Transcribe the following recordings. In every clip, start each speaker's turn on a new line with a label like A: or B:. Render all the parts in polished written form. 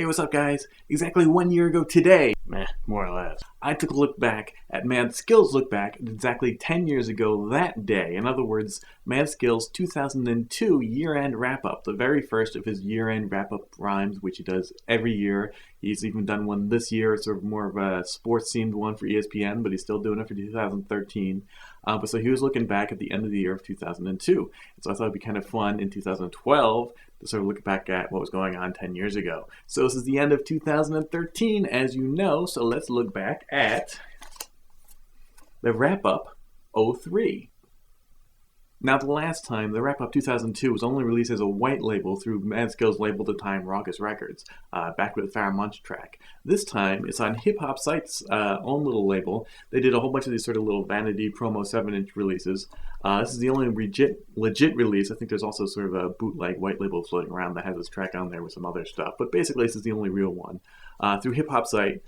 A: Hey, what's up guys? Exactly 1 year ago today, more or less, I took a look back at Mad Skillz look back at exactly 10 years ago that day. In other words, Mad Skillz 2002 year-end wrap-up, the very first of his year-end wrap-up rhymes, which he does every year. He's even done one this year, sort of more of a sports-themed one for ESPN, but he's still doing it for 2013. So he was looking back at the end of the year of 2002. And so I thought it'd be kind of fun in 2012 to sort of look back at what was going on 10 years ago. So this is the end of 2013, as you know, so let's look back at the wrap-up 03. Now, the last time, the wrap-up 2002 was only released as a white label through Mad Skillz' label at the time, Raucous Records, back with Farrah Munch track. This time, it's on Hip Hop Site's own little label. They did a whole bunch of these sort of little vanity promo 7-inch releases. This is the only legit release. I think there's also sort of a bootleg white label floating around that has this track on there with some other stuff. But basically, this is the only real one. Through Hip Hop Site,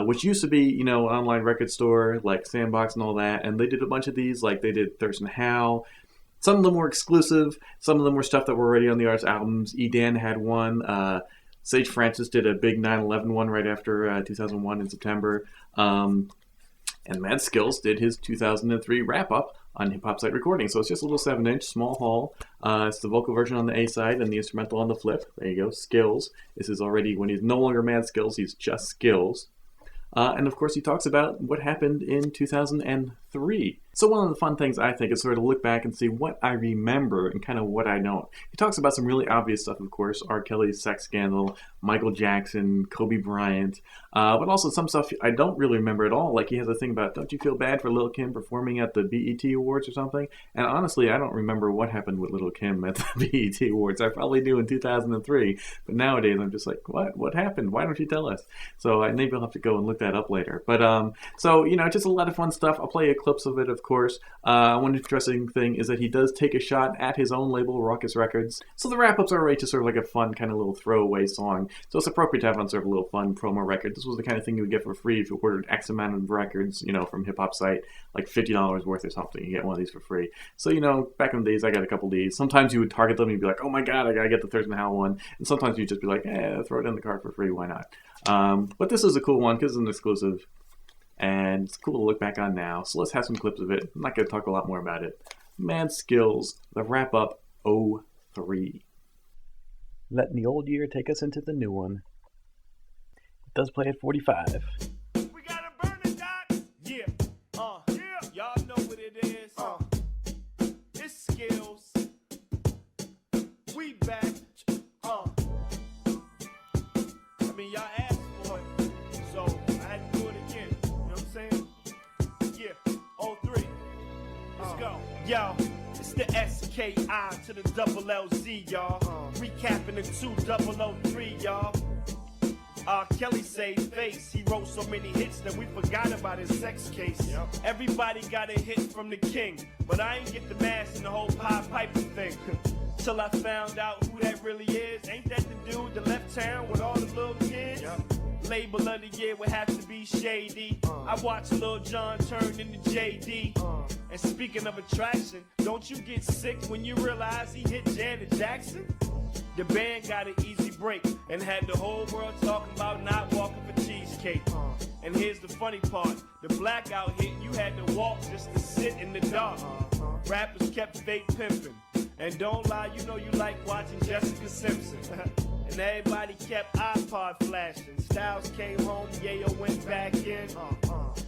A: which used to be, you know, an online record store like Sandbox and all that. And they did a bunch of these, like they did Thurston Howe. Some of them were exclusive. Some of them were stuff that were already on the artist's albums. E-Dan had one. Sage Francis did a big 9/11 one right after 2001 in September. And Mad Skillz did his 2003 wrap-up on Hip Hop Site Recording. So it's just a little 7-inch, small haul. It's the vocal version on the A side and the instrumental on the flip. There you go, Skillz. This is already, when he's no longer Mad Skillz, he's just Skillz. And of course he talks about what happened in 2003. So one of the fun things I think is sort of look back and see what I remember and kind of what I don't. He talks about some really obvious stuff, of course, R. Kelly's sex scandal, Michael Jackson, Kobe Bryant, but also some stuff I don't really remember at all. Like he has a thing about, don't you feel bad for Lil' Kim performing at the BET Awards or something? And honestly, I don't remember what happened with Lil' Kim at the BET Awards. I probably do in 2003, but nowadays I'm just like, what happened? Why don't you tell us? So maybe I'll have to go and look that up later. But so, you know, just a lot of fun stuff. I'll play you clips of it, of course. One interesting thing is that he does take a shot at his own label, Raucous Records. So the wrap-ups are right to sort of like a fun kind of little throwaway song. So it's appropriate to have on sort of a little fun promo record. This was the kind of thing you would get for free if you ordered X amount of records, you know, from Hip Hop Site, like $50 worth or something. You get one of these for free. So, you know, back in the days, I got a couple of these. Sometimes you would target them and you'd be like, oh my god, I gotta get the Thurston Howe one. And sometimes you'd just be like, throw it in the cart for free, why not? But this is a cool one because it's an exclusive. And it's cool to look back on now. So let's have some clips of it. I'm not going to talk a lot more about it. Mad Skillz, the wrap-up 03. Letting the old year take us into the new one. It does play at 45.
B: We got a burning dot. Yeah. Y'all know what it is. It's Skillz. We back. I mean, y'all asked for it. So I had to do it again. You know what I'm saying? Yeah. 03. Let's go. Yo. It's the SKI to the double LZ, y'all. Recapping the 2003, y'all. Kelly saved face. He wrote so many hits that we forgot about his sex case. Yep. Everybody got a hit from the king, but I ain't get the mask and the whole Pied Piper thing. Till I found out who that really is. Ain't that the dude that left town with all the little kids? Yep. Label of the year would have to be Shady. I watched Lil Jon turn into JD. And speaking of attraction, don't you get sick when you realize he hit Janet Jackson? The band got an easy break and had the whole world talking about not walking for cheesecake. And here's the funny part, the blackout hit, you had to walk just to sit in the dark. Rappers kept fake pimping. And don't lie, you know you like watching Jessica Simpson. And everybody kept iPod flashing. Styles came home, Yayo went back in.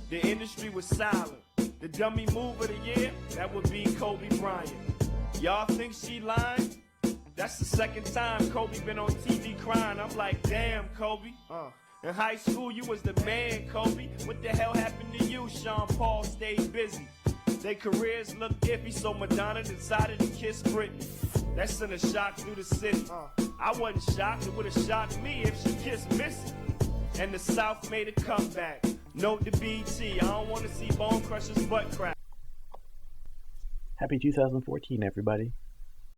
B: The industry was silent. The dummy move of the year, that would be Kobe Bryant. Y'all think she lying? That's the second time Kobe been on TV crying. I'm like, damn, Kobe. In high school, you was the man, Kobe. What the hell happened to you? Sean Paul stayed busy. Their careers looked iffy, so Madonna decided to kiss Britney. That sent a shock through the city. I wasn't shocked. It would have shocked me if she kissed Missy. And the South made a comeback. Note to BT, I don't want to see Bone Crusher's butt crack.
A: Happy 2014, everybody.